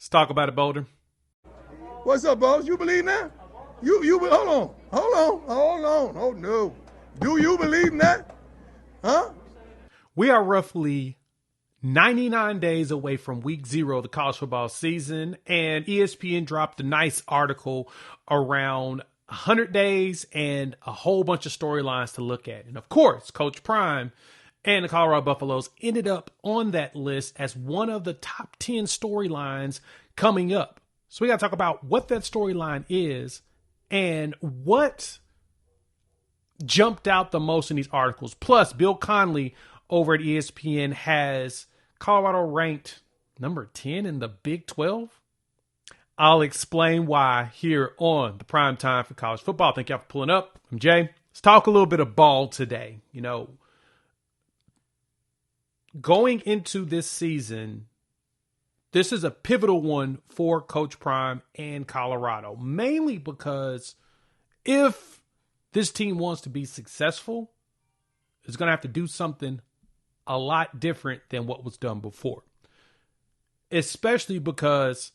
Let's talk about it, Boulder. What's up, boss? You believe that? You hold on. Oh no. Do you believe in that? Huh? We are roughly 99 days away from week 0 of the college football season, and ESPN dropped a nice article around 100 days and a whole bunch of storylines to look at. And of course, Coach Prime and the Colorado Buffaloes ended up on that list as one of the top 10 storylines coming up. So we got to talk about what that storyline is and what jumped out the most in these articles. Plus, Bill Connelly over at ESPN has Colorado ranked number 10 in the Big 12. I'll explain why here on the Prime Time for College Football. Thank y'all for pulling up. I'm Jay. Let's talk a little bit of ball today. You know, going into this season, this is a pivotal one for Coach Prime and Colorado, mainly because if this team wants to be successful, it's going to have to do something a lot different than what was done before, especially because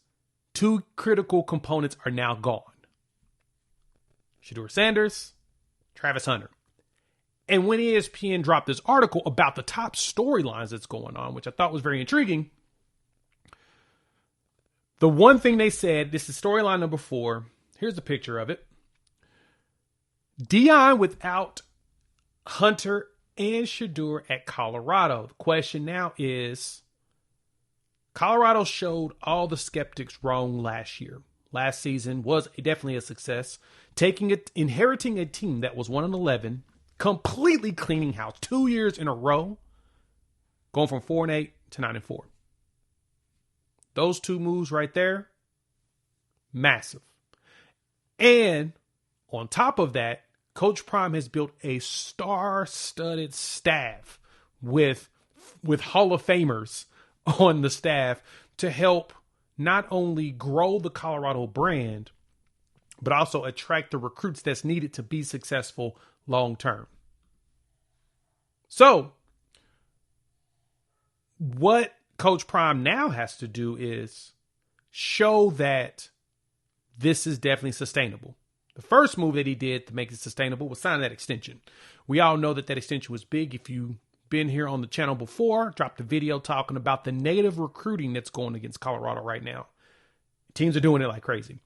two critical components are now gone. Shedeur Sanders, Travis Hunter. And when ESPN dropped this article about the top storylines that's going on, which I thought was very intriguing, the one thing they said, this is storyline number 4. Here's a picture of it. Deion without Hunter and Shedeur at Colorado. The question now is, Colorado showed all the skeptics wrong last year. Last season was definitely a success, inheriting a team that was 1-11, completely cleaning house 2 years in a row, going from 4-8 to 9-4. Those two moves right there, massive. And on top of that, Coach Prime has built a star-studded staff with Hall of Famers on the staff to help not only grow the Colorado brand, but also attract the recruits that's needed to be successful long-term. So, what Coach Prime now has to do is show that this is definitely sustainable. The first move that he did to make it sustainable was sign that extension. We all know that extension was big. If you've been here on the channel before, dropped a video talking about the negative recruiting that's going against Colorado right now. Teams are doing it like crazy.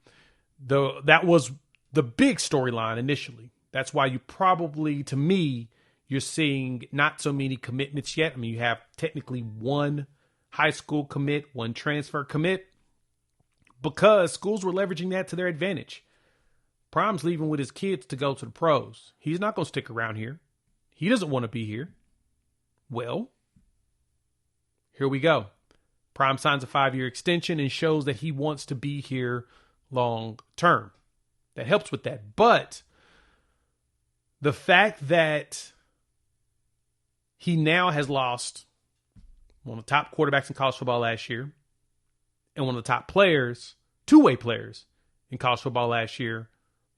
That was the big storyline initially. That's why you probably, to me, you're seeing not so many commitments yet. I mean, you have technically one high school commit, one transfer commit, because schools were leveraging that to their advantage. Prime's leaving with his kids to go to the pros. He's not going to stick around here. He doesn't want to be here. Well, here we go. Prime signs a 5-year extension and shows that he wants to be here long term. That helps with that. But the fact that he now has lost one of the top quarterbacks in college football last year and one of the top players, two-way players in college football last year,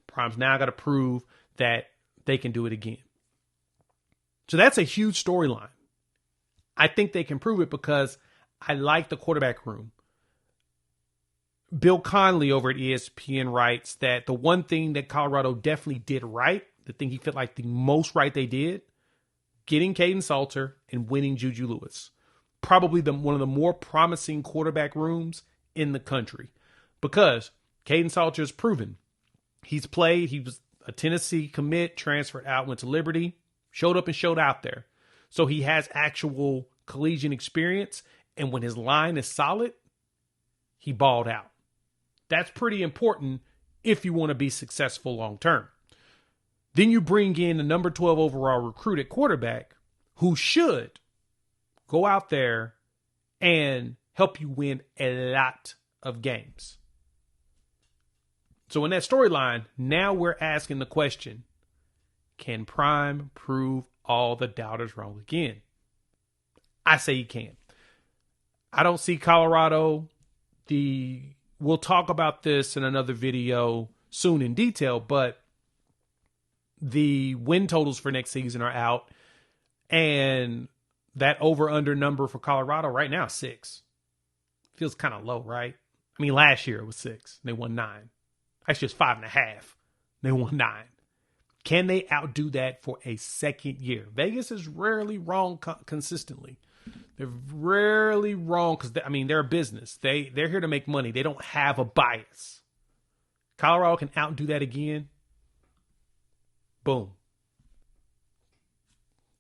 Prime's now got to prove that they can do it again. So that's a huge storyline. I think they can prove it because I like the quarterback room. Bill Connelly over at ESPN writes that the one thing that Colorado definitely did right, the thing he felt like the most right they did, getting Caden Salter and winning Juju Lewis. Probably one of the more promising quarterback rooms in the country. Because Caden Salter has proven. He's played. He was a Tennessee commit, transferred out, went to Liberty, showed up and showed out there. So he has actual collegiate experience. And when his line is solid, he balled out. That's pretty important if you want to be successful long term. Then you bring in the number 12 overall recruit at quarterback who should go out there and help you win a lot of games. So in that storyline, now we're asking the question, can Prime prove all the doubters wrong again? I say he can. I don't see Colorado. We'll talk about this in another video soon in detail, but the win totals for next season are out, and that over-under number for Colorado right now is 6. Feels kind of low, right? I mean, last year it was 6. They won 9. Actually, it's 5.5. They won 9. Can they outdo that for a second year? Vegas is rarely wrong consistently. They're rarely wrong because, they're a business. They're here to make money. They don't have a bias. Colorado can outdo that again. Boom.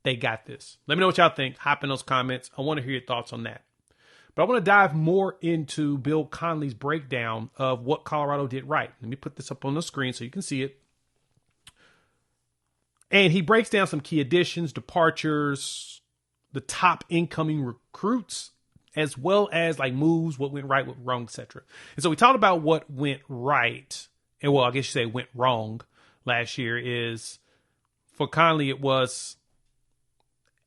They got this. Let me know what y'all think. Hop in those comments. I want to hear your thoughts on that. But I want to dive more into Bill Connelly's breakdown of what Colorado did right. Let me put this up on the screen so you can see it. And he breaks down some key additions, departures, the top incoming recruits, as well as like moves, what went right, what went wrong, etc. And so we talked about what went right, and well, I guess you say went wrong last year is, for Connelly, it was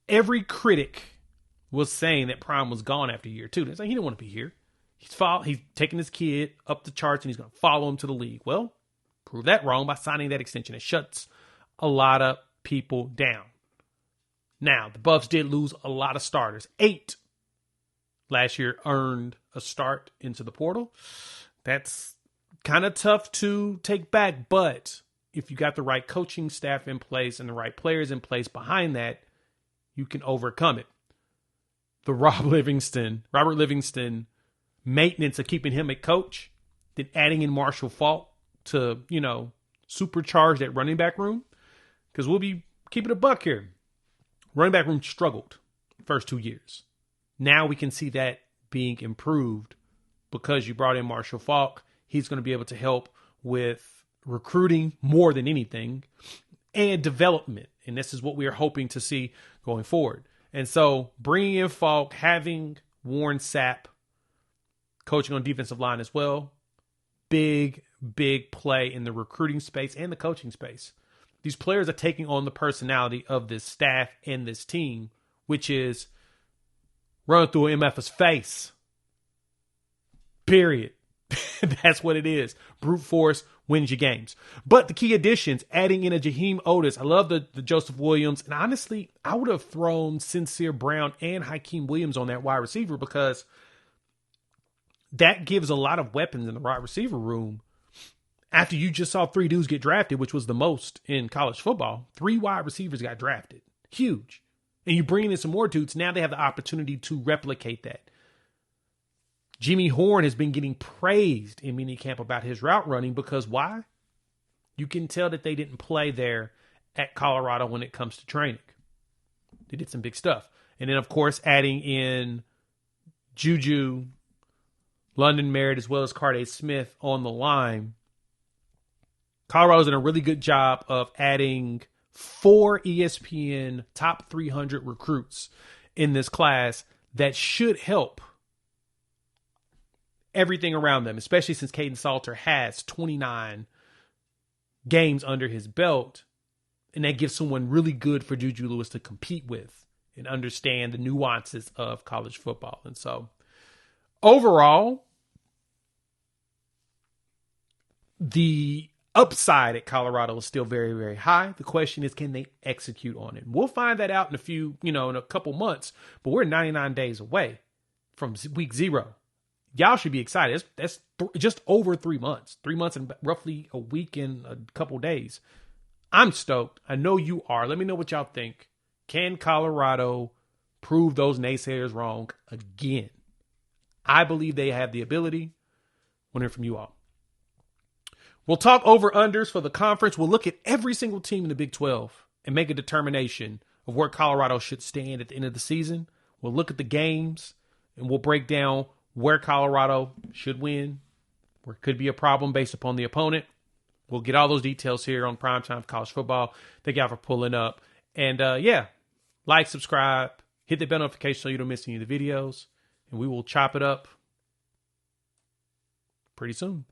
every critic was saying that Prime was gone after year 2. They're saying he didn't want to be here. He's taking his kid up the charts and he's going to follow him to the league. Well, prove that wrong by signing that extension. It shuts a lot of people down. Now, the Buffs did lose a lot of starters. 8 last year earned a start into the portal. That's kind of tough to take back, but if you got the right coaching staff in place and the right players in place behind that, you can overcome it. The Robert Livingston maintenance of keeping him a coach, then adding in Marshall Faulk to, supercharge that running back room. Because we'll be keeping a buck here. Running back room struggled first 2 years. Now we can see that being improved because you brought in Marshall Faulk. He's going to be able to help with recruiting more than anything and development. And this is what we are hoping to see going forward. And so bringing in Faulk, having Warren Sapp coaching on defensive line as well, big play in the recruiting space and the coaching space. These players are taking on the personality of this staff and this team, which is run through an MF's face. Period. That's what it is. Brute force wins your games. But the key additions, adding in a Jaheim Otis. I love the Joseph Williams. And honestly, I would have thrown Sincere Brown and Hakeem Williams on that wide receiver because that gives a lot of weapons in the wide receiver room. After you just saw 3 dudes get drafted, which was the most in college football, 3 wide receivers got drafted. Huge. And you bring in some more dudes, now they have the opportunity to replicate that. Jimmy Horn has been getting praised in minicamp about his route running because why? You can tell that they didn't play there at Colorado when it comes to training. They did some big stuff. And then, of course, adding in Juju, London Merritt, as well as Carday Smith on the line. Colorado's done a really good job of adding 4 ESPN top 300 recruits in this class that should help everything around them, especially since Caden Salter has 29 games under his belt. And that gives someone really good for Juju Lewis to compete with and understand the nuances of college football. And so overall, the upside at Colorado is still very, very high. The question is, can they execute on it? We'll find that out in a couple months, but we're 99 days away from week 0. Y'all should be excited. That's just over 3 months. 3 months and roughly a week and a couple days. I'm stoked. I know you are. Let me know what y'all think. Can Colorado prove those naysayers wrong again? I believe they have the ability. Want to hear from you all. We'll talk over-unders for the conference. We'll look at every single team in the Big 12 and make a determination of where Colorado should stand at the end of the season. We'll look at the games, and we'll break down where Colorado should win, where it could be a problem based upon the opponent. We'll get all those details here on Primetime College Football. Thank y'all for pulling up. And, like, subscribe, hit the bell notification so you don't miss any of the videos. And we will chop it up pretty soon.